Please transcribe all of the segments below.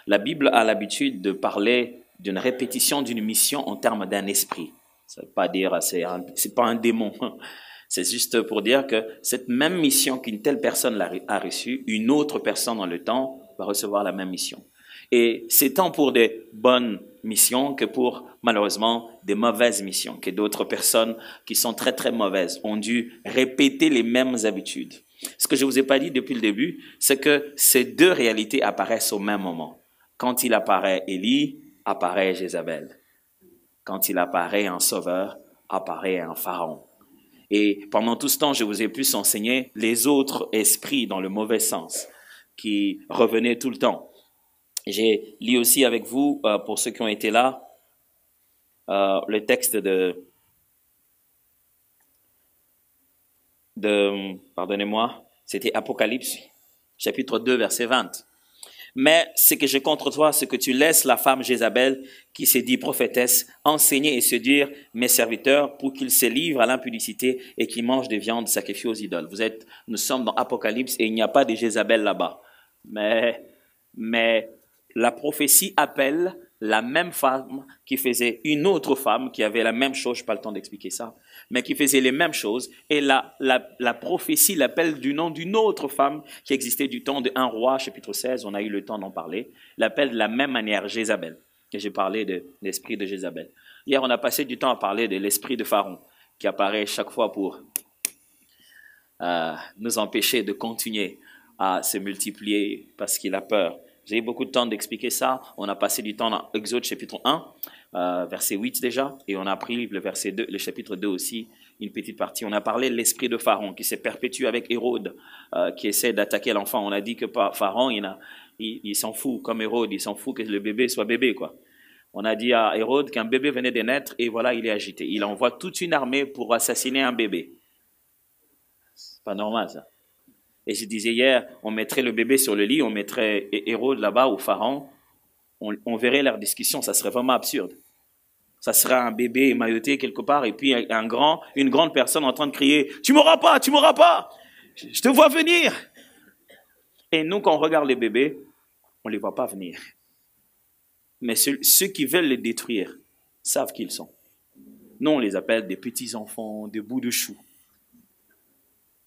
La Bible a l'habitude de parler d'une répétition d'une mission en termes d'un esprit. Ça ne veut pas dire, c'est pas un démon. C'est juste pour dire que cette même mission qu'une telle personne a reçue, une autre personne dans le temps va recevoir la même mission. Et c'est tant pour des bonnes missions que pour, malheureusement, des mauvaises missions, que d'autres personnes qui sont très, très mauvaises ont dû répéter les mêmes habitudes. Ce que je ne vous ai pas dit depuis le début, c'est que ces deux réalités apparaissent au même moment. Quand il apparaît Élie, apparaît Jézabel. Quand il apparaît un sauveur, apparaît un pharaon. Et pendant tout ce temps, je vous ai pu enseigner les autres esprits dans le mauvais sens qui revenaient tout le temps. J'ai lu aussi avec vous, pour ceux qui ont été là, le texte pardonnez-moi, c'était Apocalypse, chapitre 2, verset 20. Mais ce que j'ai contre toi, c'est que tu laisses la femme Jézabel, qui s'est dit prophétesse, enseigner et séduire mes serviteurs pour qu'ils se livrent à l'impudicité et qu'ils mangent des viandes sacrifiées aux idoles. Nous sommes dans Apocalypse et il n'y a pas de Jézabel là-bas. Mais la prophétie appelle la même femme qui faisait une autre femme qui avait la même chose, je n'ai pas le temps d'expliquer ça, mais qui faisait les mêmes choses. Et la prophétie l'appelle du nom d'une autre femme qui existait du temps d'un roi, chapitre 16, on a eu le temps d'en parler, l'appelle de la même manière Jézabel. Et j'ai parlé de l'esprit de Jézabel. Hier, on a passé du temps à parler de l'esprit de Pharaon, qui apparaît chaque fois pour nous empêcher de continuer à se multiplier parce qu'il a peur. J'ai eu beaucoup de temps d'expliquer ça. On a passé du temps dans Exode chapitre 1, verset 8 déjà, et on a pris le verset 2, le chapitre 2 aussi, une petite partie. On a parlé de l'esprit de Pharaon qui s'est perpétué avec Hérode, qui essaie d'attaquer l'enfant. On a dit que Pharaon, il s'en fout, comme Hérode, il s'en fout que le bébé soit bébé, quoi. On a dit à Hérode qu'un bébé venait de naître et voilà, il est agité. Il envoie toute une armée pour assassiner un bébé. C'est pas normal, ça. Et je disais hier, on mettrait le bébé sur le lit, on mettrait Hérode là-bas ou Pharaon, on verrait leur discussion, ça serait vraiment absurde. Ça serait un bébé émailloté quelque part et puis une grande personne en train de crier « Tu m'auras pas, je te vois venir !» Et nous, quand on regarde les bébés, on ne les voit pas venir. Mais ceux qui veulent les détruire savent qui ils sont. Nous, on les appelle des petits-enfants, des bouts de chou.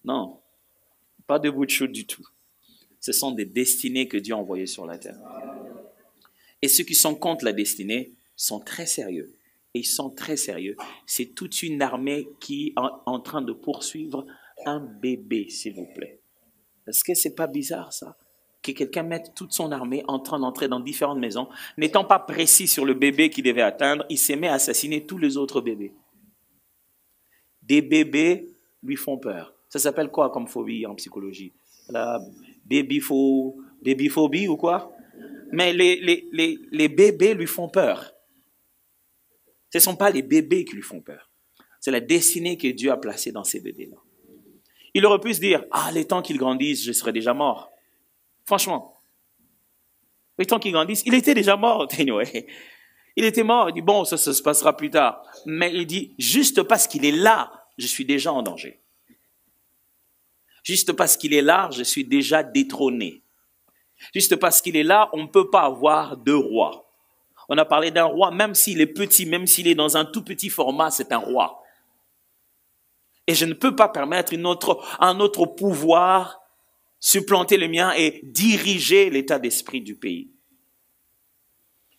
Non. Pas de bout de chou du tout. Ce sont des destinées que Dieu a envoyées sur la terre. Et ceux qui sont contre la destinée sont très sérieux. Et ils sont très sérieux. C'est toute une armée qui est en train de poursuivre un bébé, s'il vous plaît. Est-ce que c'est pas bizarre, ça? Que quelqu'un mette toute son armée en train d'entrer dans différentes maisons, n'étant pas précis sur le bébé qu'il devait atteindre, il s'est mis à assassiner tous les autres bébés. Des bébés lui font peur. Ça s'appelle quoi comme phobie en psychologie? La babyphobie ou quoi? Mais les bébés lui font peur. Ce ne sont pas les bébés qui lui font peur. C'est la destinée que Dieu a placée dans ces bébés-là. Il aurait pu se dire, les temps qu'ils grandissent, je serai déjà mort. Franchement. Les temps qu'ils grandissent, il était déjà mort, anyway. Il était mort, il dit, bon, ça se passera plus tard. Mais il dit, juste parce qu'il est là, je suis déjà en danger. Juste parce qu'il est là, je suis déjà détrôné. Juste parce qu'il est là, on ne peut pas avoir deux rois. On a parlé d'un roi, même s'il est petit, même s'il est dans un tout petit format, c'est un roi. Et je ne peux pas permettre un autre pouvoir supplanter le mien et diriger l'état d'esprit du pays.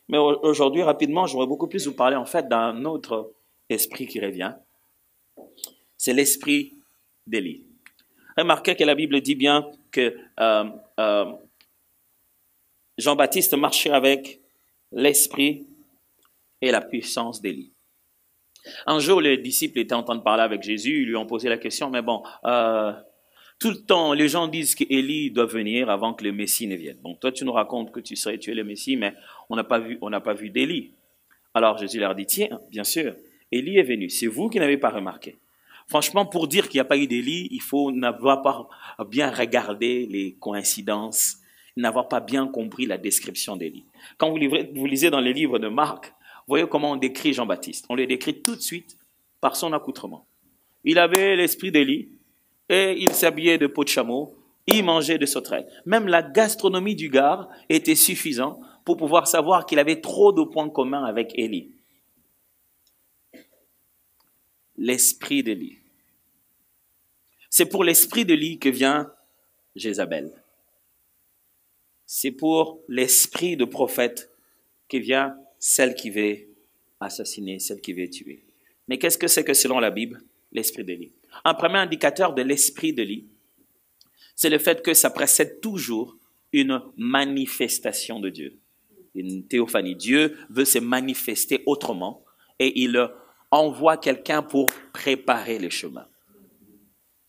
Mais aujourd'hui, rapidement, j'aimerais beaucoup plus vous parler en fait d'un autre esprit qui revient. C'est l'esprit d'Élie. Remarquez que la Bible dit bien que Jean-Baptiste marchait avec l'esprit et la puissance d'Élie. Un jour, les disciples étaient en train de parler avec Jésus, ils lui ont posé la question, mais bon, tout le temps, les gens disent qu'Élie doit venir avant que le Messie ne vienne. Donc toi, tu nous racontes que tu es le Messie, mais on n'a pas vu d'Élie. Alors Jésus leur dit, tiens, bien sûr, Élie est venu, c'est vous qui n'avez pas remarqué. Franchement, pour dire qu'il n'y a pas eu d'Élie, il faut n'avoir pas bien regardé les coïncidences, n'avoir pas bien compris la description d'Élie. Quand vous lisez dans les livres de Marc, vous voyez comment on décrit Jean-Baptiste. On le décrit tout de suite par son accoutrement. Il avait l'esprit d'Élie et il s'habillait de peau de chameau, il mangeait de sauterelles. Même la gastronomie du Gard était suffisante pour pouvoir savoir qu'il avait trop de points communs avec Élie. L'esprit d'Élie. C'est pour l'esprit d'Élie que vient Jézabel. C'est pour l'esprit de prophète que vient celle qui veut assassiner, celle qui veut tuer. Mais qu'est-ce que c'est que selon la Bible, l'esprit d'Élie? Un premier indicateur de l'esprit d'Élie, c'est le fait que ça précède toujours une manifestation de Dieu, une théophanie. Dieu veut se manifester autrement et il envoie quelqu'un pour préparer le chemin.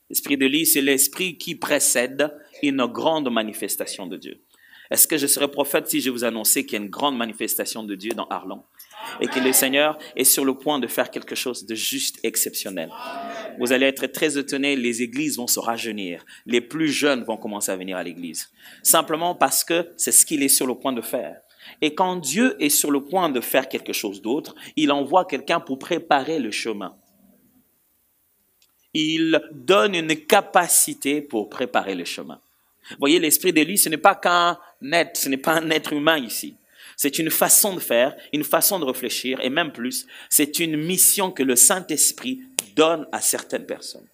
L'esprit d'Élie, c'est l'esprit qui précède une grande manifestation de Dieu. Est-ce que je serais prophète si je vous annonçais qu'il y a une grande manifestation de Dieu dans Arlon et que le Seigneur est sur le point de faire quelque chose de juste exceptionnel? Vous allez être très étonnés, les églises vont se rajeunir, les plus jeunes vont commencer à venir à l'église, simplement parce que c'est ce qu'il est sur le point de faire. Et quand Dieu est sur le point de faire quelque chose d'autre, il envoie quelqu'un pour préparer le chemin. Il donne une capacité pour préparer le chemin. Vous voyez, l'esprit d'Élie, ce n'est pas qu'un être, ce n'est pas un être humain ici. C'est une façon de faire, une façon de réfléchir, et même plus, c'est une mission que le Saint-Esprit donne à certaines personnes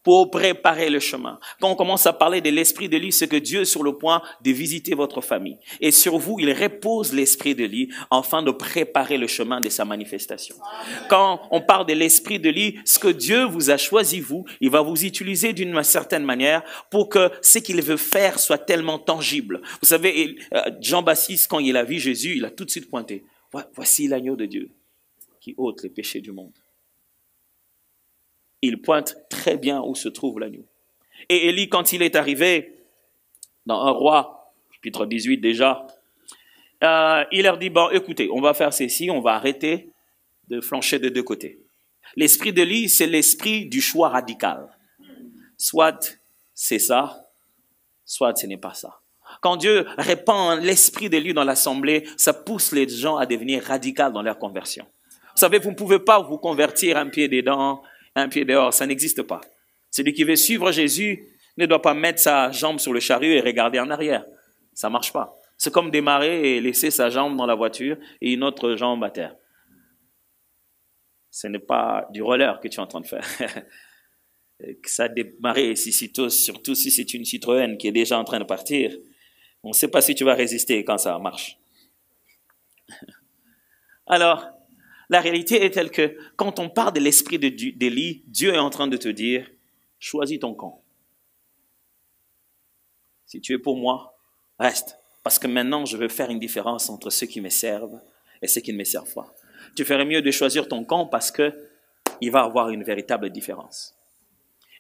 pour préparer le chemin. Quand on commence à parler de l'esprit d'Élie, c'est que Dieu est sur le point de visiter votre famille. Et sur vous, il repose l'esprit d'Élie afin de préparer le chemin de sa manifestation. Quand on parle de l'esprit d'Élie, ce que Dieu vous a choisi, vous, il va vous utiliser d'une certaine manière pour que ce qu'il veut faire soit tellement tangible. Vous savez, Jean-Baptiste, quand il a vu Jésus, il a tout de suite pointé. Voici l'agneau de Dieu qui ôte les péchés du monde. Il pointe très bien où se trouve l'agneau. Et Élie, quand il est arrivé dans un roi, chapitre 18 déjà, il leur dit, bon, écoutez, on va faire ceci, on va arrêter de flancher de deux côtés. L'esprit d'Élie, c'est l'esprit du choix radical. Soit c'est ça, soit ce n'est pas ça. Quand Dieu répand l'esprit d'Élie dans l'assemblée, ça pousse les gens à devenir radicaux dans leur conversion. Vous savez, vous ne pouvez pas vous convertir un pied dedans, un pied dehors, ça n'existe pas. Celui qui veut suivre Jésus ne doit pas mettre sa jambe sur le chariot et regarder en arrière. Ça ne marche pas. C'est comme démarrer et laisser sa jambe dans la voiture et une autre jambe à terre. Ce n'est pas du roller que tu es en train de faire. Ça démarrer, surtout si c'est une Citroën qui est déjà en train de partir. On ne sait pas si tu vas résister quand ça marche. Alors, la réalité est telle que quand on parle de l'esprit d'Élie, Dieu est en train de te dire, choisis ton camp. Si tu es pour moi, reste. Parce que maintenant, je veux faire une différence entre ceux qui me servent et ceux qui ne me servent pas. Tu ferais mieux de choisir ton camp parce qu'il va avoir une véritable différence.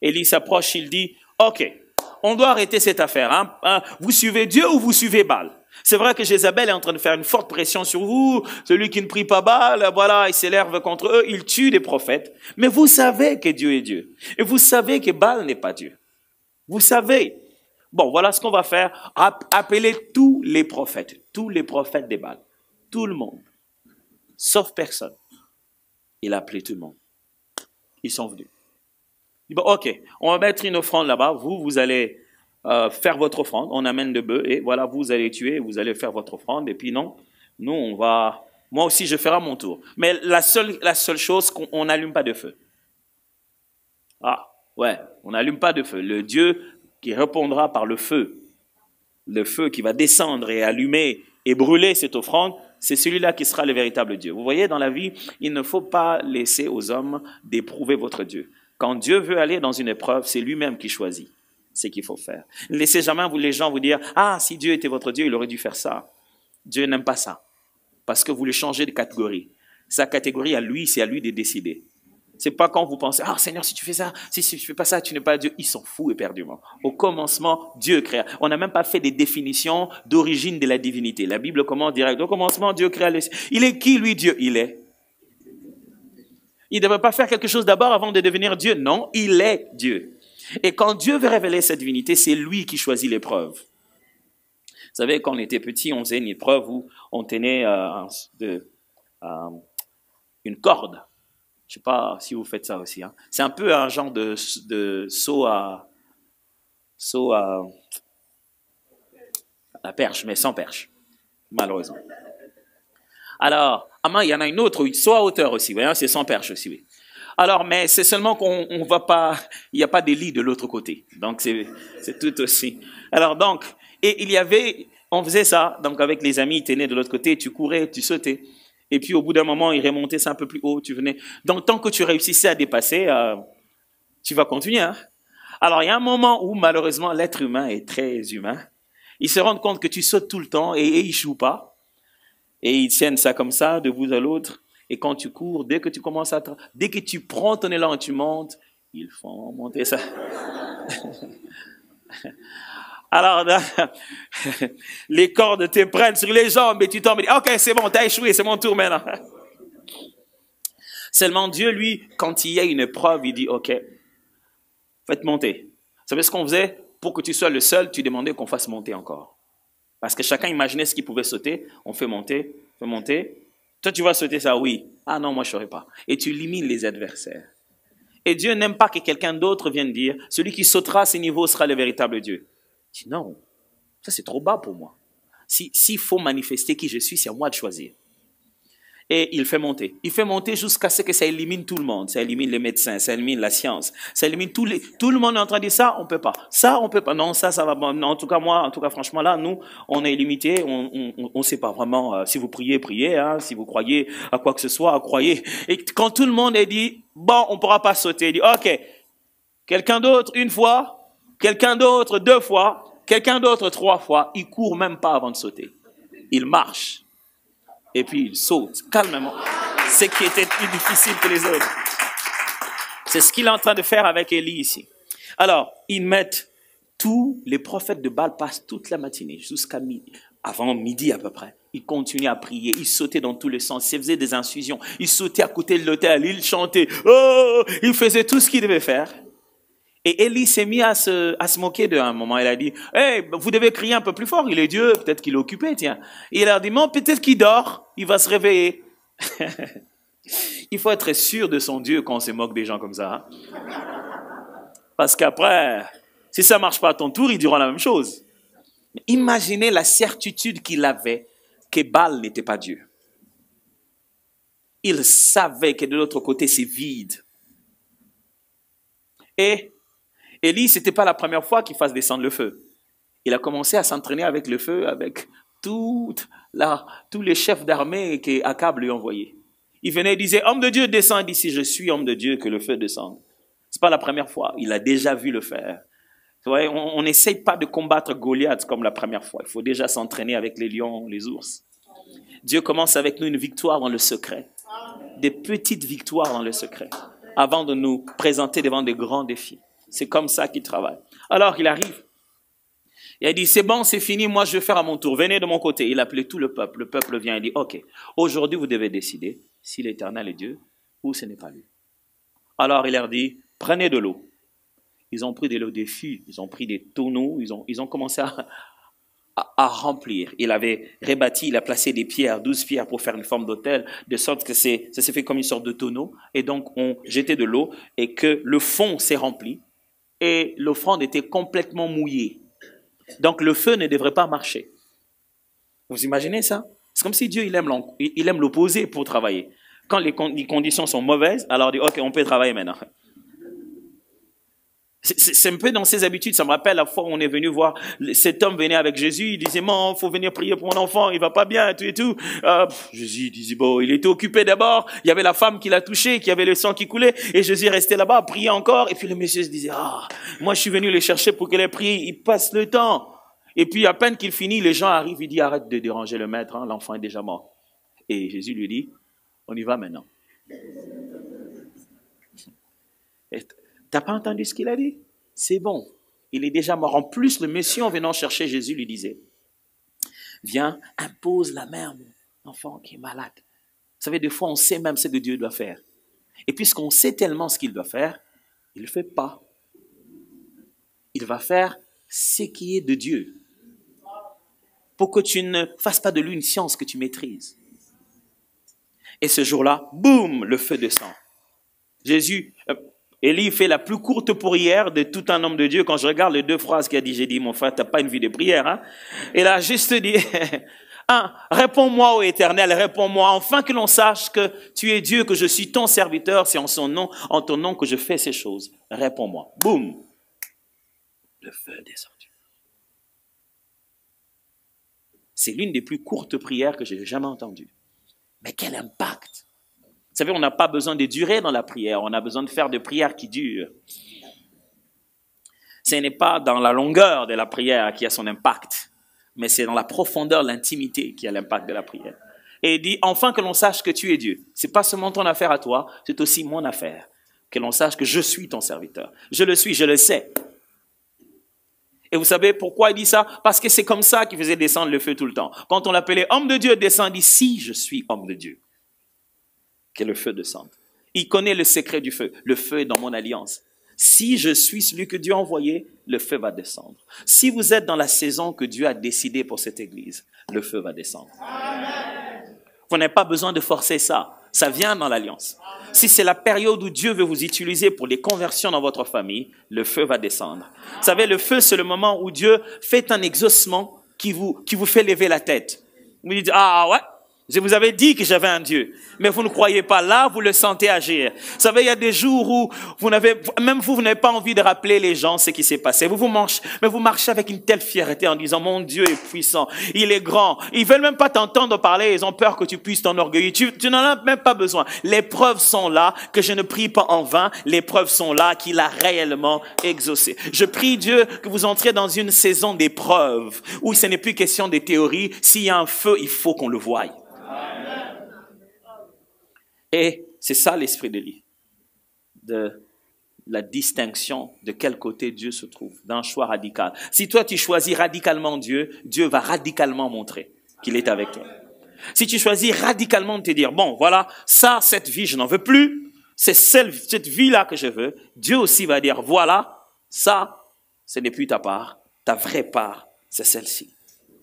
Élie s'approche, il dit, ok, on doit arrêter cette affaire. Hein. Vous suivez Dieu ou vous suivez Baal? C'est vrai que Jézabel est en train de faire une forte pression sur vous. Celui qui ne prie pas Baal, voilà, il s'élève contre eux, il tue des prophètes. Mais vous savez que Dieu est Dieu. Et vous savez que Baal n'est pas Dieu. Vous savez. Bon, voilà ce qu'on va faire. Appeler tous les prophètes des Baal. Tout le monde. Sauf personne. Il a appelé tout le monde. Ils sont venus. Il dit, bon, ok, on va mettre une offrande là-bas. Vous allez faire votre offrande. On amène de bœufs et voilà, vous allez tuer, vous allez faire votre offrande. Et puis non, nous, moi aussi, je ferai mon tour. Mais la seule chose, qu'on n'allume pas de feu. Ah, ouais, on n'allume pas de feu. Le Dieu qui répondra par le feu qui va descendre et allumer et brûler cette offrande, c'est celui-là qui sera le véritable Dieu. Vous voyez, dans la vie, il ne faut pas laisser aux hommes d'éprouver votre Dieu. Quand Dieu veut aller dans une épreuve, c'est lui-même qui choisit ce qu'il faut faire. Ne laissez jamais les gens vous dire, ah, si Dieu était votre Dieu, il aurait dû faire ça. Dieu n'aime pas ça. Parce que vous le changez de catégorie. Sa catégorie à lui, c'est à lui de décider. C'est pas quand vous pensez, ah Seigneur, si tu fais ça, si tu fais pas ça, tu n'es pas Dieu. Il s'en fout éperdument. Au commencement, Dieu créa. On n'a même pas fait des définitions d'origine de la divinité. La Bible commence direct. Au commencement, Dieu créa les... Il est qui, lui, Dieu? Il est. Il ne devrait pas faire quelque chose d'abord avant de devenir Dieu. Non, il est Dieu. Et quand Dieu veut révéler sa divinité, c'est lui qui choisit l'épreuve. Vous savez, quand on était petit, on faisait une épreuve où on tenait une corde. Je ne sais pas si vous faites ça aussi. Hein. C'est un peu un genre de saut à la perche, mais sans perche. malheureusement. Alors, il y en a une autre, soit hauteur aussi, voyez, c'est sans perche aussi, oui. Alors, mais c'est seulement qu'on on va pas, il n'y a pas de lit de l'autre côté. Donc, c'est tout aussi. Alors, donc, et il y avait, on faisait ça, donc avec les amis, ils tenaient de l'autre côté, tu courais, tu sautais. Et puis, au bout d'un moment, ils remontaient ça un peu plus haut, tu venais. Donc, tant que tu réussissais à dépasser, tu vas continuer, hein. Alors, il y a un moment où, malheureusement, l'être humain est très humain. Ils se rendent compte que tu sautes tout le temps et ils échouent pas. Et ils tiennent ça comme ça, de bout à l'autre. Et quand tu cours, dès que tu commences dès que tu prends ton élan et tu montes, ils font monter ça. Alors, les cordes te prennent sur les jambes et tu tombes et dis, ok, c'est bon, t'as échoué, c'est mon tour maintenant. Seulement Dieu, lui, quand il y a une épreuve, il dit, ok, faites monter. Vous savez ce qu'on faisait? Pour que tu sois le seul, tu demandais qu'on fasse monter encore. Parce que chacun imaginait ce qu'il pouvait sauter. On fait monter, fait monter. Toi, tu vas sauter ça, oui. Ah non, moi, je ne saurais pas. Et tu élimines les adversaires. Et Dieu n'aime pas que quelqu'un d'autre vienne dire, celui qui sautera à ces niveaux sera le véritable Dieu. Je dis, non, ça c'est trop bas pour moi. S'il faut manifester qui je suis, c'est à moi de choisir. Et il fait monter. Il fait monter jusqu'à ce que ça élimine tout le monde. Ça élimine les médecins, ça élimine la science, ça élimine tout le monde est en train de dire ça, on peut pas. Ça, on peut pas. Non, ça va. Non, en tout cas, franchement, là, nous, on est limité. On sait pas vraiment. Si vous priez, priez. Hein, si vous croyez à quoi que ce soit, croyez. Et quand tout le monde est dit, bon, on pourra pas sauter. Il dit, ok, quelqu'un d'autre une fois, quelqu'un d'autre 2 fois, quelqu'un d'autre 3 fois. Il court même pas avant de sauter. Il marche. Et puis il saute calmement. Ce qui était plus difficile que les autres. C'est ce qu'il est en train de faire avec Élie ici. Alors, ils mettent tous les prophètes de Baal passent toute la matinée jusqu'à midi, avant midi à peu près. Ils continuaient à prier, ils sautaient dans tous les sens, ils faisaient des infusions, ils sautaient à côté de l'autel, ils chantaient, oh, ils faisaient tout ce qu'ils devaient faire. Et Élie s'est mis à se moquer d'eux à un moment. Il a dit, hey, vous devez crier un peu plus fort, il est Dieu, peut-être qu'il est occupé, tiens. Et il a dit, non, peut-être qu'il dort, il va se réveiller. Il faut être sûr de son Dieu quand on se moque des gens comme ça. Hein? Parce qu'après, si ça ne marche pas à ton tour, ils diront la même chose. Mais imaginez la certitude qu'il avait que Baal n'était pas Dieu. Il savait que de l'autre côté, c'est vide. Et Élie, ce n'était pas la première fois qu'il fasse descendre le feu. Il a commencé à s'entraîner avec le feu, avec tous les chefs d'armée qu'Akab lui envoyait. Il venait et disait, homme de Dieu, descends. Il dit, si je suis homme de Dieu, que le feu descende. Ce n'est pas la première fois, il a déjà vu le faire. On n'essaye pas de combattre Goliath comme la première fois. Il faut déjà s'entraîner avec les lions, les ours. Dieu commence avec nous une victoire dans le secret. Des petites victoires dans le secret. Avant de nous présenter devant des grands défis. C'est comme ça qu'il travaille. Alors il arrive. Il a dit, c'est bon, c'est fini, moi je vais faire à mon tour. Venez de mon côté. Il appelait tout le peuple. Le peuple vient et dit, ok, aujourd'hui vous devez décider si l'Éternel est Dieu ou ce n'est pas lui. Alors il leur dit, prenez de l'eau. Ils ont pris de l'eau des fûts, ils ont pris des tonneaux, ils ont commencé à remplir. Il avait rebâti, il a placé des pierres, 12 pierres pour faire une forme d'autel, de sorte que ça s'est fait comme une sorte de tonneau. Et donc on jetait de l'eau et que le fond s'est rempli. Et l'offrande était complètement mouillée. Donc le feu ne devrait pas marcher. Vous imaginez ça? C'est comme si Dieu il aime l'opposé pour travailler. Quand les conditions sont mauvaises, alors il dit ok, on peut travailler maintenant. C'est un peu dans ses habitudes. Ça me rappelle la fois où on est venu voir cet homme venait avec Jésus. Il disait, il faut venir prier pour mon enfant, il va pas bien, et tout et tout. Jésus disait, bon, il était occupé d'abord. Il y avait la femme qui l'a touché, qui avait le sang qui coulait. Et Jésus restait là-bas, priait encore. Et puis le monsieur se disait, moi je suis venu les chercher pour qu'elle ait prié. Il passe le temps. Et puis à peine qu'il finit, les gens arrivent. Il dit, arrête de déranger le maître, hein, l'enfant est déjà mort. Et Jésus lui dit, on y va maintenant. T'as pas entendu ce qu'il a dit? C'est bon, il est déjà mort. En plus, le monsieur en venant chercher Jésus lui disait, viens, impose la main à mon enfant qui est malade. Vous savez, des fois, on sait même ce que Dieu doit faire. Et puisqu'on sait tellement ce qu'il doit faire, il ne le fait pas. Il va faire ce qui est de Dieu. Pour que tu ne fasses pas de lui une science que tu maîtrises. Et ce jour-là, boum, le feu descend. Élie fait la plus courte prière de tout un homme de Dieu. Quand je regarde les 2 phrases qu'il a dit, j'ai dit, mon frère, tu n'as pas une vie de prière. Hein? Et là, juste dit, Réponds-moi, ô Éternel, réponds-moi, afin que l'on sache que tu es Dieu, que je suis ton serviteur, c'est en son nom, en ton nom que je fais ces choses. Réponds-moi. Boum. Le feu est descendu. C'est l'une des plus courtes prières que j'ai jamais entendues. Mais quel impact! Vous savez, on n'a pas besoin de durer dans la prière, on a besoin de faire des prières qui durent. Ce n'est pas dans la longueur de la prière qui a son impact, mais c'est dans la profondeur, l'intimité qui a l'impact de la prière. Et il dit, enfin que l'on sache que tu es Dieu. Ce n'est pas seulement ton affaire à toi, c'est aussi mon affaire. Que l'on sache que je suis ton serviteur. Je le suis, je le sais. Et vous savez pourquoi il dit ça? Parce que c'est comme ça qu'il faisait descendre le feu tout le temps. Quand on l'appelait homme de Dieu, descend, il dit, si je suis homme de Dieu, que le feu descende. Il connaît le secret du feu. Le feu est dans mon alliance. Si je suis celui que Dieu a envoyé, le feu va descendre. Si vous êtes dans la saison que Dieu a décidée pour cette église, le feu va descendre. Amen. Vous n'avez pas besoin de forcer ça. Ça vient dans l'alliance. Si c'est la période où Dieu veut vous utiliser pour les conversions dans votre famille, le feu va descendre. Vous savez, le feu, c'est le moment où Dieu fait un exaucement qui vous fait lever la tête. Vous dites, ah ouais, je vous avais dit que j'avais un Dieu, mais vous ne croyez pas. Là, vous le sentez agir. Vous savez, il y a des jours où vous n'avez pas envie de rappeler les gens ce qui s'est passé. Mais vous marchez avec une telle fierté en disant, mon Dieu est puissant, il est grand. Ils veulent même pas t'entendre parler, ils ont peur que tu puisses t'enorgueillir. Tu n'en as même pas besoin. Les preuves sont là, que je ne prie pas en vain. Les preuves sont là, qu'il a réellement exaucé. Je prie Dieu que vous entriez dans une saison d'épreuves, où ce n'est plus question des théories. S'il y a un feu, il faut qu'on le voie. Et c'est ça l'esprit de la distinction de quel côté Dieu se trouve, d'un choix radical. Si toi tu choisis radicalement Dieu, Dieu va radicalement montrer qu'il est avec toi. Si tu choisis radicalement de te dire, bon voilà, cette vie je n'en veux plus, c'est cette vie-là que je veux, Dieu aussi va dire, voilà, ça, ce n'est plus ta part, ta vraie part, c'est celle-ci.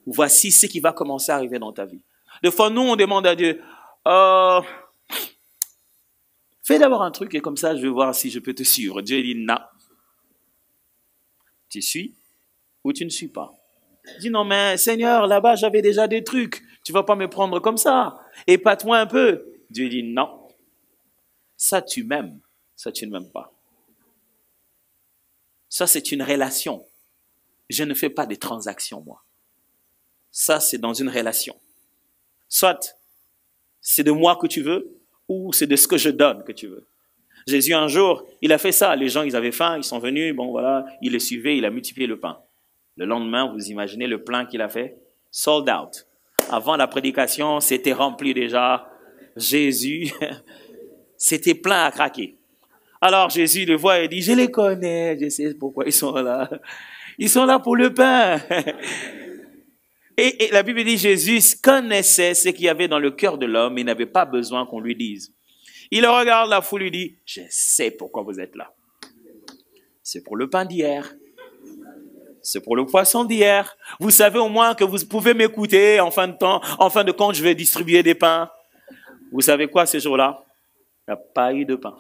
Voici ce qui va commencer à arriver dans ta vie. Des fois, nous, on demande à Dieu, fais d'abord un truc et comme ça, je vais voir si je peux te suivre. Dieu dit, non. Tu suis ou tu ne suis pas. Il dit, non, mais Seigneur, là-bas, j'avais déjà des trucs. Tu ne vas pas me prendre comme ça. Épate-moi un peu. Dieu dit, non. Ça, tu m'aimes. Ça, tu ne m'aimes pas. Ça, c'est une relation. Je ne fais pas des transactions, moi. Ça, c'est dans une relation. Soit c'est de moi que tu veux, ou c'est de ce que je donne que tu veux. Jésus, un jour, il a fait ça. Les gens, ils avaient faim, ils sont venus, bon voilà, il les suivait, il a multiplié le pain. Le lendemain, vous imaginez le plein qu'il a fait? Sold out. Avant la prédication, c'était rempli déjà. Jésus, c'était plein à craquer. Alors Jésus le voit et dit, je les connais, je sais pourquoi ils sont là. Ils sont là pour le pain. Et la Bible dit, Jésus connaissait ce qu'il y avait dans le cœur de l'homme, il n'avait pas besoin qu'on lui dise. Il regarde la foule et lui dit, je sais pourquoi vous êtes là. C'est pour le pain d'hier. C'est pour le poisson d'hier. Vous savez au moins que vous pouvez m'écouter en fin de compte, je vais distribuer des pains. Vous savez quoi, ce jour-là? Il n'y a pas eu de pain.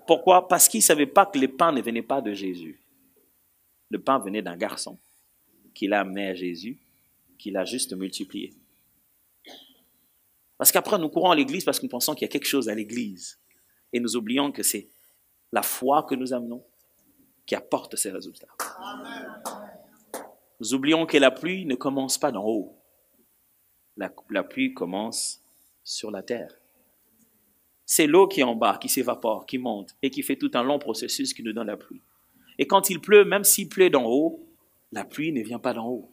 Pourquoi? Parce qu'il ne savait pas que les pains ne venaient pas de Jésus. Le pain venait d'un garçon qu'il a amené à Jésus, qu'il a juste multiplié. Parce qu'après, nous courons à l'église parce que nous pensons qu'il y a quelque chose à l'église. Et nous oublions que c'est la foi que nous amenons qui apporte ces résultats. Nous oublions que la pluie ne commence pas d'en haut. La pluie commence sur la terre. C'est l'eau qui est en bas, qui s'évapore, qui monte et qui fait tout un long processus qui nous donne la pluie. Et quand il pleut, même s'il pleut d'en haut, la pluie ne vient pas d'en haut.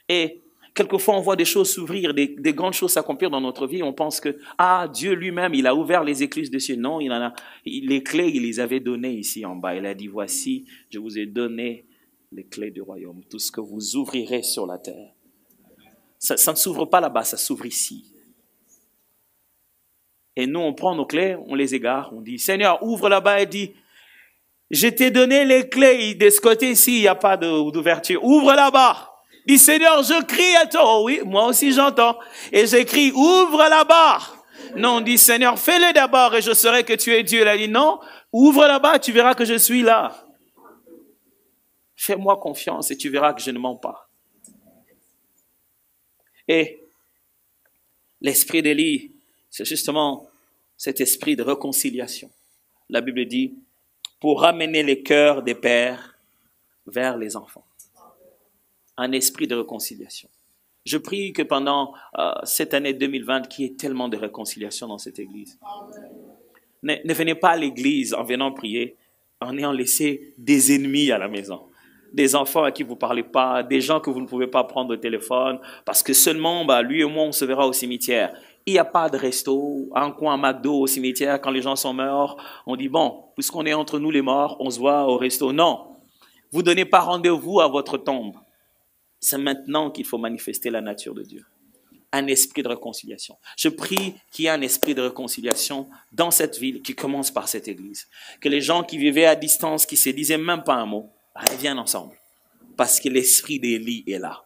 Et quelquefois, on voit des choses s'ouvrir, des grandes choses s'accomplir dans notre vie. On pense que, Dieu lui-même, il a ouvert les écluses des cieux. Non, les clés, il les avait données ici en bas. Il a dit, voici, je vous ai donné les clés du royaume. Tout ce que vous ouvrirez sur la terre. Ça ne s'ouvre pas là-bas, ça s'ouvre ici. Et nous, on prend nos clés, on les égare. On dit, Seigneur, ouvre là-bas et dit, je t'ai donné les clés. De ce côté-ci, il n'y a pas d'ouverture. Ouvre là-bas. Dis, Seigneur, je crie à toi. Oh oui, moi aussi j'entends. Et j'écris, ouvre là-bas. Non, on dit, Seigneur, fais-le d'abord et je saurai que tu es Dieu. Il a dit, non, ouvre là-bas, tu verras que je suis là. Fais-moi confiance et tu verras que je ne mens pas. Et l'esprit d'Élie, c'est justement cet esprit de réconciliation. La Bible dit, pour ramener les cœurs des pères vers les enfants. Un esprit de réconciliation. Je prie que pendant cette année 2020, qu'il y ait tellement de réconciliation dans cette église. Ne venez pas à l'église en venant prier, en ayant laissé des ennemis à la maison. Des enfants à qui vous ne parlez pas, des gens que vous ne pouvez pas prendre au téléphone, parce que seulement, lui et moi, on se verra au cimetière. Il n'y a pas de resto, un coin McDo au cimetière, quand les gens sont morts, on dit, bon, puisqu'on est entre nous les morts, on se voit au resto. Non, vous ne donnez pas rendez-vous à votre tombe. C'est maintenant qu'il faut manifester la nature de Dieu. Un esprit de réconciliation. Je prie qu'il y ait un esprit de réconciliation dans cette ville qui commence par cette église. Que les gens qui vivaient à distance, qui ne se disaient même pas un mot, reviennent ensemble. Parce que l'esprit d'Élie est là.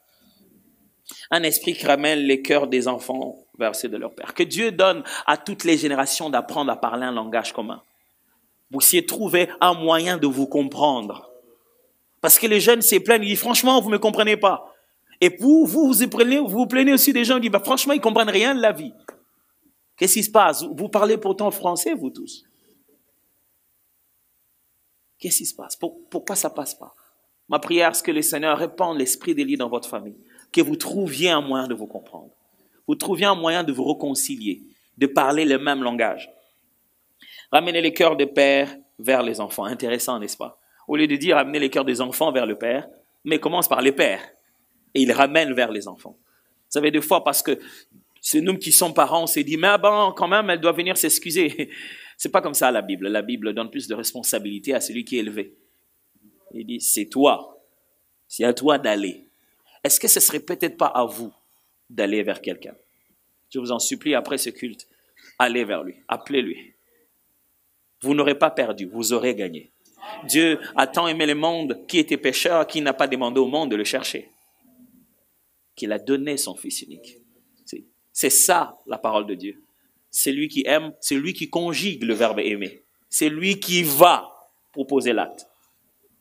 Un esprit qui ramène les cœurs des enfants vers ceux de leur père. Que Dieu donne à toutes les générations d'apprendre à parler un langage commun. Vous puissiez trouver un moyen de vous comprendre. Parce que les jeunes se plaignent, ils disent franchement, vous ne me comprenez pas. Et vous vous plaignez aussi des gens qui disent franchement, ils ne comprennent rien de la vie. Qu'est-ce qui se passe? Vous parlez pourtant français, vous tous. Qu'est-ce qui se passe? Pourquoi ça ne passe pas? Ma prière, c'est que le Seigneur répande l'esprit d'Élie dans votre famille. Que vous trouviez un moyen de vous comprendre. Vous trouviez un moyen de vous réconcilier, de parler le même langage. Ramenez les cœurs des pères vers les enfants. Intéressant, n'est-ce pas? Au lieu de dire ramenez les cœurs des enfants vers le père, mais commence par les pères. Et il ramène vers les enfants. Vous savez, des fois, parce que c'est nous qui sommes parents, on s'est dit, mais bon, quand même, elle doit venir s'excuser. C'est pas comme ça la Bible. La Bible donne plus de responsabilité à celui qui est élevé. Il dit, c'est toi. C'est à toi d'aller. Est-ce que ce serait peut-être pas à vous d'aller vers quelqu'un? Je vous en supplie, après ce culte, allez vers lui, appelez-lui. Vous n'aurez pas perdu, vous aurez gagné. Dieu a tant aimé le monde qui était pécheur, qui n'a pas demandé au monde de le chercher. Qu'il a donné son Fils unique. C'est ça la parole de Dieu. C'est lui qui aime, c'est lui qui conjugue le verbe aimer. C'est lui qui va proposer l'acte.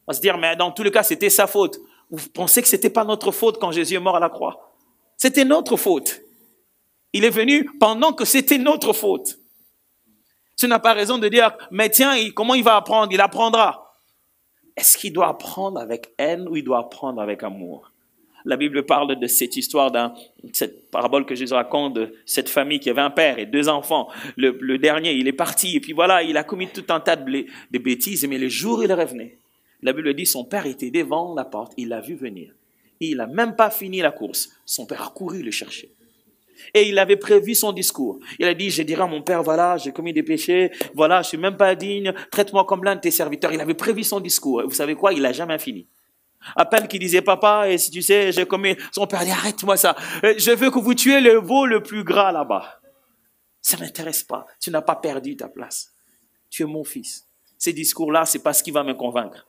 On va se dire, mais dans tous les cas, c'était sa faute. Vous pensez que ce n'était pas notre faute quand Jésus est mort à la croix? C'était notre faute. Il est venu pendant que c'était notre faute. Tu n'as pas raison de dire, mais tiens, comment il va apprendre? Il apprendra. Est-ce qu'il doit apprendre avec haine ou il doit apprendre avec amour? La Bible parle de cette histoire, cette parabole que Jésus raconte de cette famille qui avait un père et deux enfants. Le dernier, il est parti et puis voilà, il a commis tout un tas de bêtises, mais le jour où il revenait, la Bible dit son père était devant la porte, il l'a vu venir. Et il n'a même pas fini la course. Son père a couru le chercher. Et il avait prévu son discours. Il a dit, je dirai à mon père, voilà, j'ai commis des péchés, voilà, je ne suis même pas digne, traite-moi comme l'un de tes serviteurs. Il avait prévu son discours. Et vous savez quoi? Il n'a jamais fini. À peine qu'il disait, papa, et si tu sais, j'ai commis... Son père dit, arrête-moi ça. Je veux que vous tuiez le veau le plus gras là-bas. Ça ne m'intéresse pas. Tu n'as pas perdu ta place. Tu es mon fils. Ces discours-là, ce n'est pas ce qui va me convaincre.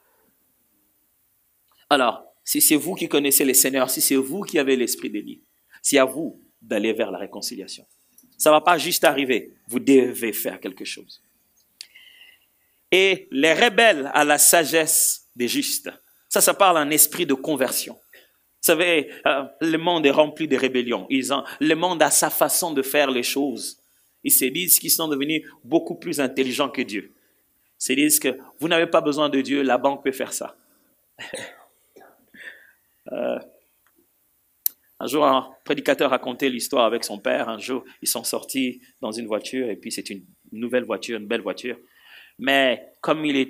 Alors, si c'est vous qui connaissez le Seigneur, si c'est vous qui avez l'esprit d'Élie, c'est à vous d'aller vers la réconciliation. Ça ne va pas juste arriver. Vous devez faire quelque chose. Et les rebelles à la sagesse des justes. Ça parle d'un esprit de conversion. Vous savez, le monde est rempli de rébellions. Le monde a sa façon de faire les choses. Ils se disent qu'ils sont devenus beaucoup plus intelligents que Dieu. Ils se disent que vous n'avez pas besoin de Dieu, la banque peut faire ça. Un jour, un prédicateur racontait l'histoire avec son père. Un jour, ils sont sortis dans une voiture et puis c'est une nouvelle voiture, une belle voiture. Mais comme il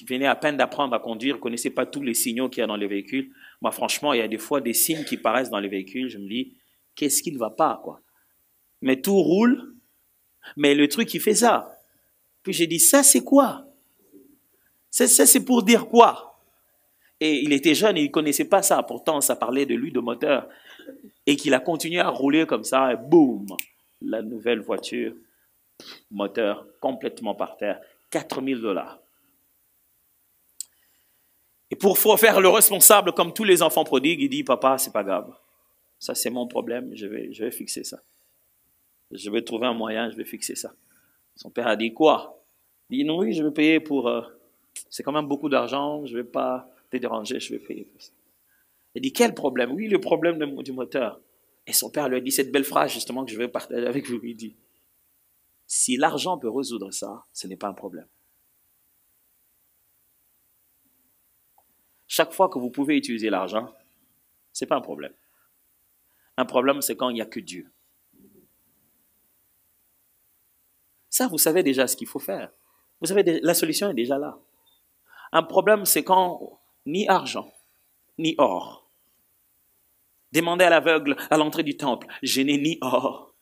venait à peine d'apprendre à conduire, il ne connaissait pas tous les signaux qu'il y a dans les véhicules. Moi, franchement, il y a des fois des signes qui paraissent dans les véhicules. Je me dis, qu'est-ce qui ne va pas, quoi? Mais tout roule, mais le truc, il fait ça. Puis j'ai dit, ça, c'est quoi? Ça, c'est pour dire quoi? Et il était jeune et il ne connaissait pas ça. Pourtant, ça parlait de lui, de moteur. Et qu'il a continué à rouler comme ça, et boum, la nouvelle voiture, moteur complètement par terre. $4,000. Et pour faire le responsable, comme tous les enfants prodigues, il dit, papa, c'est pas grave. Ça, c'est mon problème, je vais fixer ça. Je vais trouver un moyen, je vais fixer ça. Son père a dit, quoi? Il dit, non, oui, je vais payer pour... c'est quand même beaucoup d'argent, je ne vais pas te déranger, je vais payer pour ça. Il dit, quel problème? Oui, le problème du moteur. Et son père lui a dit cette belle phrase justement que je vais partager avec vous. Il dit, si l'argent peut résoudre ça, ce n'est pas un problème. Chaque fois que vous pouvez utiliser l'argent, ce n'est pas un problème. Un problème, c'est quand il n'y a que Dieu. Ça, vous savez déjà ce qu'il faut faire. Vous savez, la solution est déjà là. Un problème, c'est quand ni argent, ni or. Demandez à l'aveugle à l'entrée du temple, je n'ai ni or.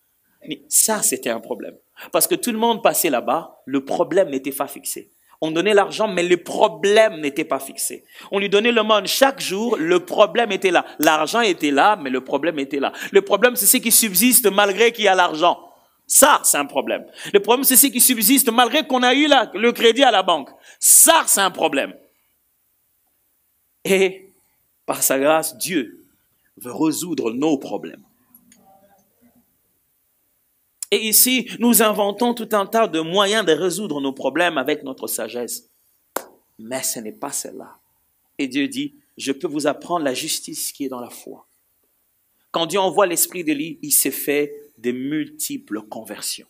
Ça, c'était un problème. Parce que tout le monde passait là-bas, le problème n'était pas fixé. On donnait l'argent, mais le problème n'était pas fixé. On lui donnait le monde chaque jour, le problème était là. L'argent était là, mais le problème était là. Le problème, c'est ce qui subsiste malgré qu'il y a l'argent. Ça, c'est un problème. Le problème, c'est ce qui subsiste malgré qu'on a eu le crédit à la banque. Ça, c'est un problème. Et par sa grâce, Dieu veut résoudre nos problèmes. Et ici, nous inventons tout un tas de moyens de résoudre nos problèmes avec notre sagesse. Mais ce n'est pas celle-là. Et Dieu dit, je peux vous apprendre la justice qui est dans la foi. Quand Dieu envoie l'esprit d'Élie, il s'est fait de multiples conversions.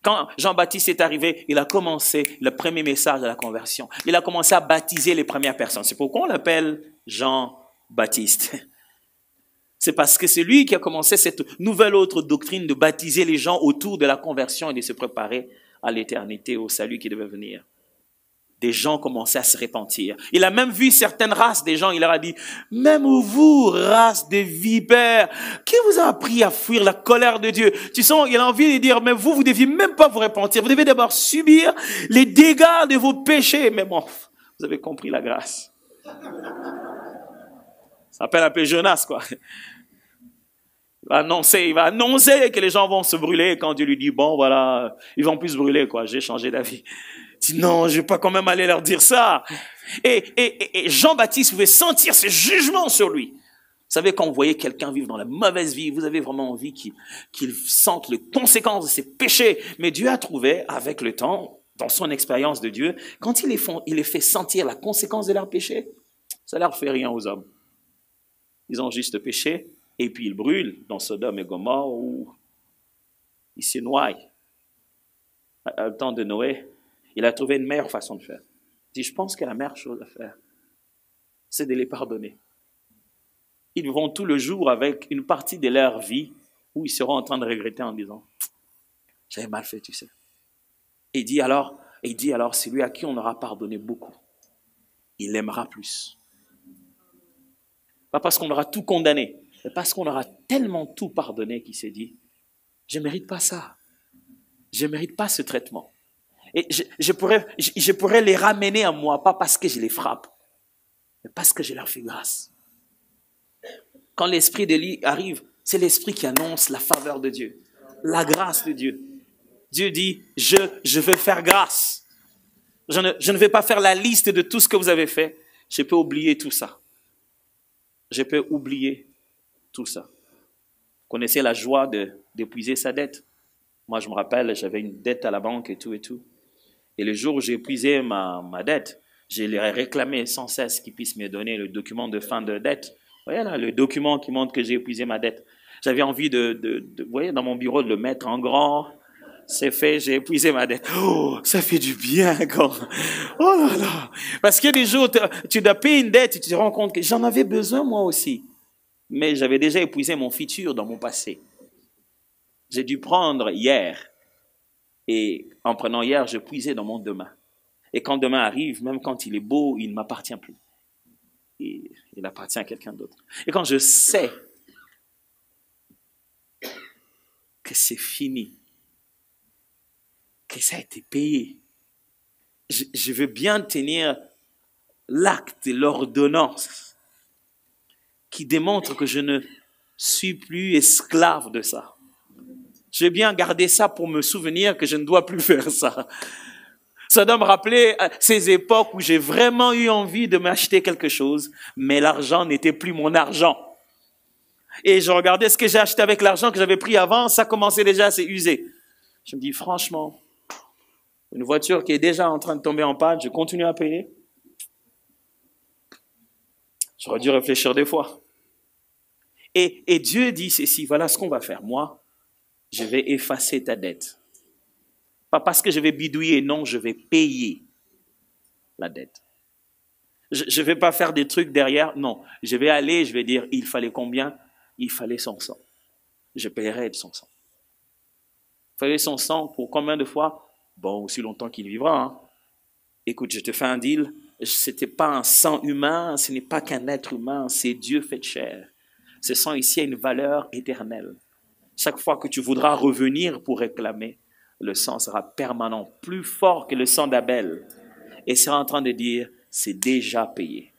Quand Jean-Baptiste est arrivé, il a commencé le premier message de la conversion. Il a commencé à baptiser les premières personnes. C'est pourquoi on l'appelle Jean-Baptiste. C'est parce que c'est lui qui a commencé cette nouvelle autre doctrine de baptiser les gens autour de la conversion et de se préparer à l'éternité, au salut qui devait venir. Des gens commençaient à se repentir. Il a même vu certaines races des gens, il leur a dit, même vous, race de vipères, qui vous a appris à fuir la colère de Dieu? Tu sens, il a envie de dire, mais vous deviez même pas vous repentir. Vous devez d'abord subir les dégâts de vos péchés. Mais bon, vous avez compris la grâce. Ça s'appelle un peu Jonas, quoi. Il va annoncer que les gens vont se brûler quand Dieu lui dit, bon, voilà, ils vont plus se brûler, quoi. J'ai changé d'avis. Il dit, non, je vais pas quand même aller leur dire ça. Et Jean-Baptiste pouvait sentir ce jugement sur lui. Vous savez, quand vous voyez quelqu'un vivre dans la mauvaise vie, vous avez vraiment envie qu'il sente les conséquences de ses péchés. Mais Dieu a trouvé, avec le temps, dans son expérience de Dieu, quand il les fait sentir la conséquence de leurs péchés, ça leur fait rien aux hommes. Ils ont juste péché, et puis ils brûlent dans Sodome et Gomorrhe, où ils se noient. À le temps de Noé, il a trouvé une meilleure façon de faire. Il dit, je pense que la meilleure chose à faire, c'est de les pardonner. Ils vont tout le jour avec une partie de leur vie où ils seront en train de regretter en disant, j'avais mal fait, tu sais. Et il dit alors, celui à qui on aura pardonné beaucoup, il l'aimera plus. Pas parce qu'on aura tout condamné, mais parce qu'on aura tellement tout pardonné qu'il s'est dit, je ne mérite pas ça. Je ne mérite pas ce traitement. Et je pourrais les ramener à moi, pas parce que je les frappe, mais parce que je leur fais grâce. Quand l'esprit d'Élie arrive, c'est l'esprit qui annonce la faveur de Dieu, la grâce de Dieu. Dieu dit, je veux faire grâce. Je ne vais pas faire la liste de tout ce que vous avez fait. Je peux oublier tout ça. Je peux oublier tout ça. Vous connaissez la joie d'épuiser sa dette. Moi, je me rappelle, j'avais une dette à la banque et tout et tout. Et le jour où j'ai épuisé ma dette, je leur ai réclamé sans cesse qu'ils puissent me donner le document de fin de dette. Vous voyez là, le document qui montre que j'ai épuisé ma dette. J'avais envie vous voyez, dans mon bureau, de le mettre en grand. C'est fait, j'ai épuisé ma dette. Oh, ça fait du bien quand... Oh là là. Parce qu'il y a des jours, tu dois payer une dette et tu te rends compte que j'en avais besoin moi aussi. Mais j'avais déjà épuisé mon futur dans mon passé. J'ai dû prendre hier. Et en prenant hier, je puisais dans mon demain. Et quand demain arrive, même quand il est beau, il ne m'appartient plus. Il appartient à quelqu'un d'autre. Et quand je sais que c'est fini, que ça a été payé, je veux bien tenir l'acte et l'ordonnance qui démontre que je ne suis plus esclave de ça. Je vais bien garder ça pour me souvenir que je ne dois plus faire ça. Ça doit me rappeler ces époques où j'ai vraiment eu envie de m'acheter quelque chose, mais l'argent n'était plus mon argent. Et je regardais ce que j'ai acheté avec l'argent que j'avais pris avant, ça commençait déjà à s'user. Je me dis, franchement, une voiture qui est déjà en train de tomber en panne, je continue à payer. J'aurais dû réfléchir des fois. Et Dieu dit ceci, voilà ce qu'on va faire. Moi, je vais effacer ta dette. Pas parce que je vais bidouiller, non, je vais payer la dette. Je ne vais pas faire des trucs derrière, non. Je vais aller, je vais dire, il fallait combien? Il fallait son sang. Je paierai de son sang. Il fallait son sang pour combien de fois? Bon, aussi longtemps qu'il vivra. Hein. Écoute, je te fais un deal. Ce n'était pas un sang humain, ce n'est pas qu'un être humain, c'est Dieu fait chair. Ce sang ici a une valeur éternelle. Chaque fois que tu voudras revenir pour réclamer, le sang sera permanent, plus fort que le sang d'Abel. Et sera en train de dire, c'est déjà payé.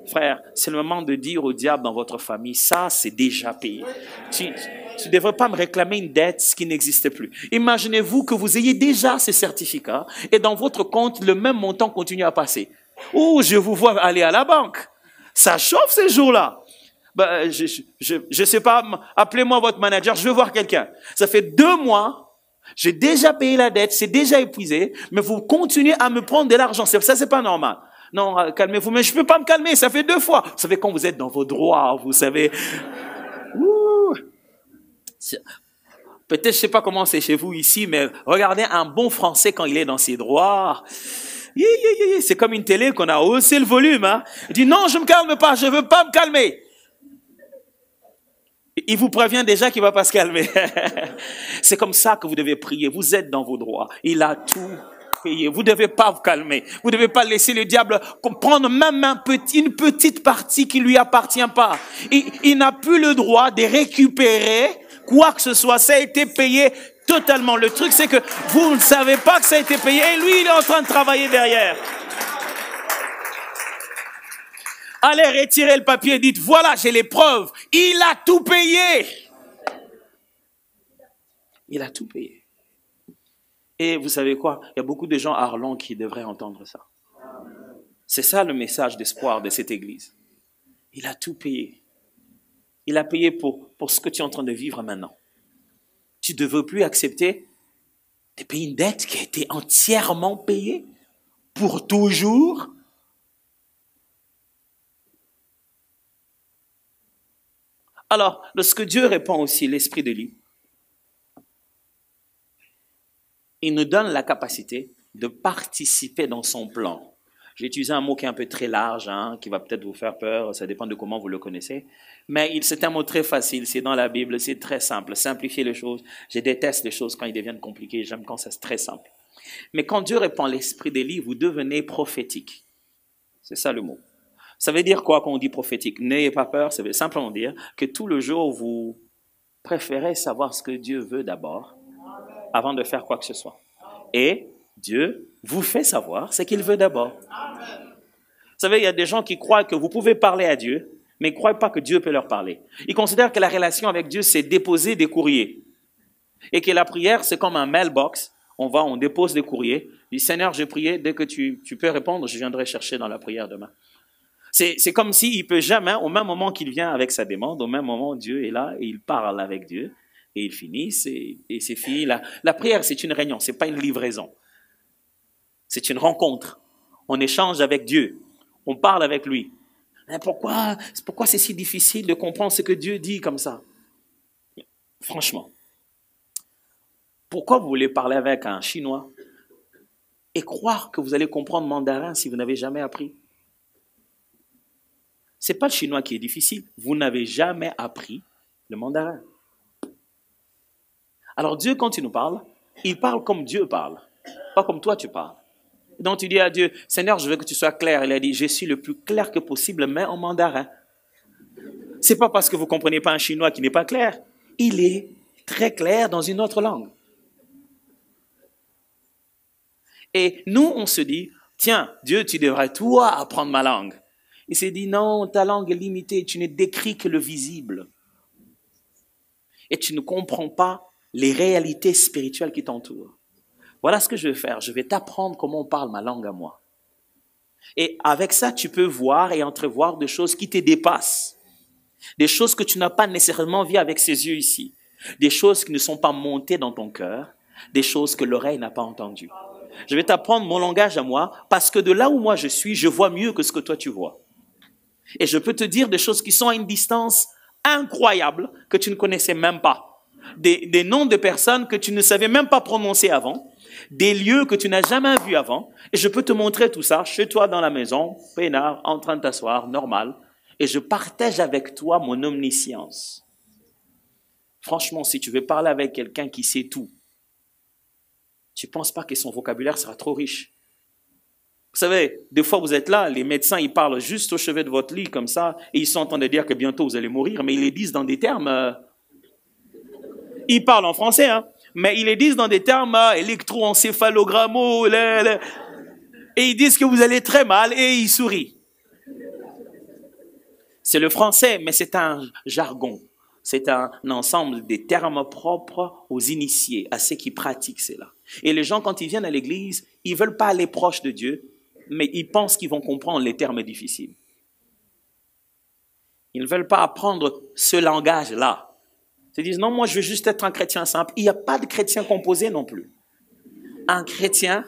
Frère, c'est le moment de dire au diable dans votre famille, ça c'est déjà payé. Tu ne devrais pas me réclamer une dette qui n'existe plus. Imaginez-vous que vous ayez déjà ces certificats et dans votre compte, le même montant continue à passer. Ou je vous vois aller à la banque. Ça chauffe ces jours-là. Ben, je sais pas, appelez-moi votre manager, je veux voir quelqu'un. Ça fait 2 mois, j'ai déjà payé la dette, c'est déjà épuisé, mais vous continuez à me prendre de l'argent. Ça, c'est pas normal. Non, calmez-vous, mais je peux pas me calmer, ça fait 2 fois. Vous savez, quand vous êtes dans vos droits, vous savez. Peut-être, je sais pas comment c'est chez vous ici, mais regardez un bon Français quand il est dans ses droits. C'est comme une télé qu'on a haussé le volume. Hein. Il dit non, je me calme pas, je veux pas me calmer. Il vous prévient déjà qu'il ne va pas se calmer. C'est comme ça que vous devez prier. Vous êtes dans vos droits. Il a tout payé. Vous ne devez pas vous calmer. Vous ne devez pas laisser le diable prendre même une petite partie qui ne lui appartient pas. Il n'a plus le droit de récupérer quoi que ce soit. Ça a été payé totalement. Le truc, c'est que vous ne savez pas que ça a été payé. Et lui, il est en train de travailler derrière. Allez retirer le papier et dites, voilà, j'ai les preuves. Il a tout payé. Il a tout payé. Et vous savez quoi? Il y a beaucoup de gens à Arlon qui devraient entendre ça. C'est ça le message d'espoir de cette église. Il a tout payé. Il a payé pour ce que tu es en train de vivre maintenant. Tu ne veux plus accepter de payer une dette qui a été entièrement payée pour toujours. Alors, lorsque Dieu répond aussi l'esprit de lui, il nous donne la capacité de participer dans son plan. J'ai utilisé un mot qui est un peu très large, hein, qui va peut-être vous faire peur, ça dépend de comment vous le connaissez. Mais c'est un mot très facile, c'est dans la Bible, c'est très simple. Simplifier les choses. Je déteste les choses quand ils deviennent compliquées, j'aime quand c'est très simple. Mais quand Dieu répand l'esprit d'Élie, vous devenez prophétique. C'est ça le mot. Ça veut dire quoi quand on dit prophétique? N'ayez pas peur, ça veut simplement dire que tout le jour, vous préférez savoir ce que Dieu veut d'abord, avant de faire quoi que ce soit. Et Dieu vous fait savoir ce qu'il veut d'abord. Vous savez, il y a des gens qui croient que vous pouvez parler à Dieu, mais ils ne croient pas que Dieu peut leur parler. Ils considèrent que la relation avec Dieu, c'est déposer des courriers. Et que la prière, c'est comme un mailbox. On dépose des courriers. Je dis, Seigneur, j'ai prié, dès que tu peux répondre, je viendrai chercher dans la prière demain. C'est comme s'il ne peut jamais, au même moment qu'il vient avec sa demande, au même moment, Dieu est là et il parle avec Dieu. Et il finit, et c'est fini. La prière, c'est une réunion, ce n'est pas une livraison. C'est une rencontre. On échange avec Dieu. On parle avec lui. Mais pourquoi c'est si difficile de comprendre ce que Dieu dit comme ça? Franchement. Pourquoi vous voulez parler avec un Chinois et croire que vous allez comprendre mandarin si vous n'avez jamais appris? Ce n'est pas le chinois qui est difficile. Vous n'avez jamais appris le mandarin. Alors Dieu, quand il nous parle, il parle comme Dieu parle, pas comme toi tu parles. Donc tu dis à Dieu, Seigneur, je veux que tu sois clair. Il a dit, je suis le plus clair que possible, mais en mandarin. Ce n'est pas parce que vous ne comprenez pas un chinois qui n'est pas clair. Il est très clair dans une autre langue. Et nous, on se dit, tiens, Dieu, tu devrais toi apprendre ma langue. Il s'est dit, non, ta langue est limitée, tu ne décris que le visible. Et tu ne comprends pas les réalités spirituelles qui t'entourent. Voilà ce que je vais faire. Je vais t'apprendre comment on parle ma langue à moi. Et avec ça, tu peux voir et entrevoir des choses qui te dépassent. Des choses que tu n'as pas nécessairement vues avec ces yeux ici. Des choses qui ne sont pas montées dans ton cœur. Des choses que l'oreille n'a pas entendues. Je vais t'apprendre mon langage à moi parce que de là où moi je suis, je vois mieux que ce que toi tu vois. Et je peux te dire des choses qui sont à une distance incroyables que tu ne connaissais même pas. Des noms de personnes que tu ne savais même pas prononcer avant. Des lieux que tu n'as jamais vus avant. Et je peux te montrer tout ça chez toi dans la maison, peinard, en train de t'asseoir, normal. Et je partage avec toi mon omniscience. Franchement, si tu veux parler avec quelqu'un qui sait tout, tu ne penses pas que son vocabulaire sera trop riche. Vous savez, des fois vous êtes là, les médecins ils parlent juste au chevet de votre lit comme ça, et ils sont en train de dire que bientôt vous allez mourir, mais ils les disent dans des termes... ils parlent en français, hein, mais ils les disent dans des termes électroencéphalogrammo, et ils disent que vous allez très mal, et ils sourient. C'est le français, mais c'est un jargon. C'est un ensemble des termes propres aux initiés, à ceux qui pratiquent cela. Et les gens, quand ils viennent à l'église, ils ne veulent pas aller proche de Dieu, mais ils pensent qu'ils vont comprendre les termes difficiles. Ils ne veulent pas apprendre ce langage-là. Ils disent, non, moi je veux juste être un chrétien simple. Il n'y a pas de chrétien composé non plus. Un chrétien,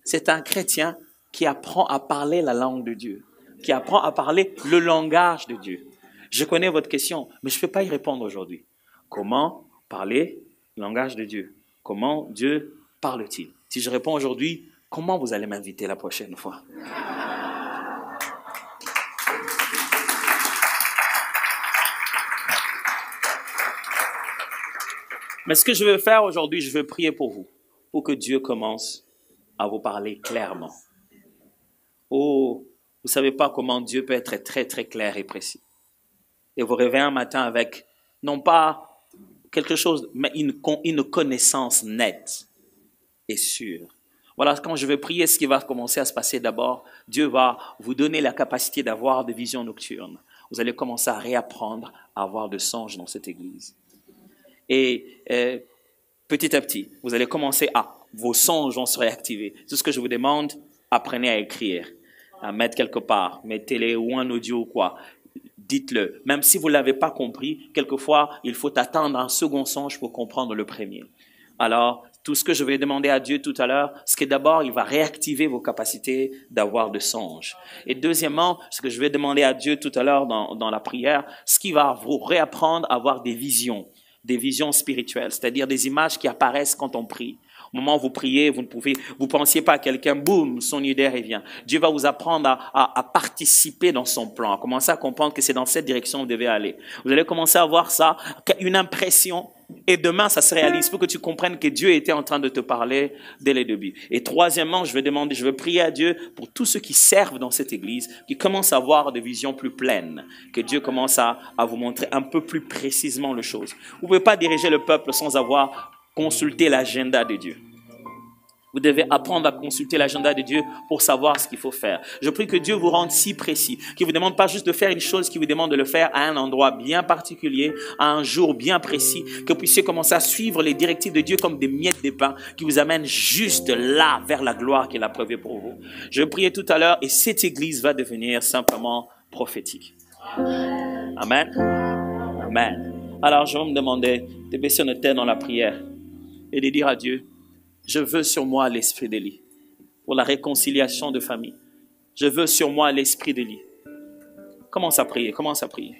c'est un chrétien qui apprend à parler la langue de Dieu, qui apprend à parler le langage de Dieu. Je connais votre question, mais je ne peux pas y répondre aujourd'hui. Comment parler le langage de Dieu? Comment Dieu parle-t-il? Si je réponds aujourd'hui, comment vous allez m'inviter la prochaine fois? Mais ce que je veux faire aujourd'hui, je veux prier pour vous, pour que Dieu commence à vous parler clairement. Oh, vous ne savez pas comment Dieu peut être très, très clair et précis. Et vous réveillez un matin avec, non pas quelque chose, mais une connaissance nette et sûre. Voilà, quand je vais prier, ce qui va commencer à se passer d'abord, Dieu va vous donner la capacité d'avoir des visions nocturnes. Vous allez commencer à réapprendre à avoir de songes dans cette église. Et petit à petit, vous allez commencer vos songes vont se réactiver. Tout ce que je vous demande, apprenez à écrire, à mettre quelque part, mettez-les ou en audio ou quoi. Dites-le. Même si vous ne l'avez pas compris, quelquefois, il faut attendre un second songe pour comprendre le premier. Alors, tout ce que je vais demander à Dieu tout à l'heure, c'est que d'abord, il va réactiver vos capacités d'avoir de songes. Et deuxièmement, ce que je vais demander à Dieu tout à l'heure dans la prière, ce qui va vous réapprendre à avoir des visions spirituelles, c'est-à-dire des images qui apparaissent quand on prie. Au moment où vous priez, vous pensiez pas à quelqu'un, boum, son idée revient. Dieu va vous apprendre à participer dans son plan, à commencer à comprendre que c'est dans cette direction que vous devez aller. Vous allez commencer à avoir ça, une impression, et demain ça se réalise pour que tu comprennes que Dieu était en train de te parler dès le début. Et troisièmement, je vais prier à Dieu pour tous ceux qui servent dans cette église, qui commencent à avoir des visions plus pleines, que Dieu commence à vous montrer un peu plus précisément les choses. Vous ne pouvez pas diriger le peuple sans avoir consulté l'agenda de Dieu. Vous devez apprendre à consulter l'agenda de Dieu pour savoir ce qu'il faut faire. Je prie que Dieu vous rende si précis, qu'il ne vous demande pas juste de faire une chose, qu'il vous demande de le faire à un endroit bien particulier, à un jour bien précis, que vous puissiez commencer à suivre les directives de Dieu comme des miettes de pain qui vous amènent juste là, vers la gloire qu'il a prévue pour vous. Je priais tout à l'heure et cette église va devenir simplement prophétique. Amen. Amen. Alors je vais me demander de baisser notre tête dans la prière et de dire à Dieu, je veux sur moi l'esprit d'Élie pour la réconciliation de famille. Je veux sur moi l'esprit d'Élie. Commence à prier, commence à prier.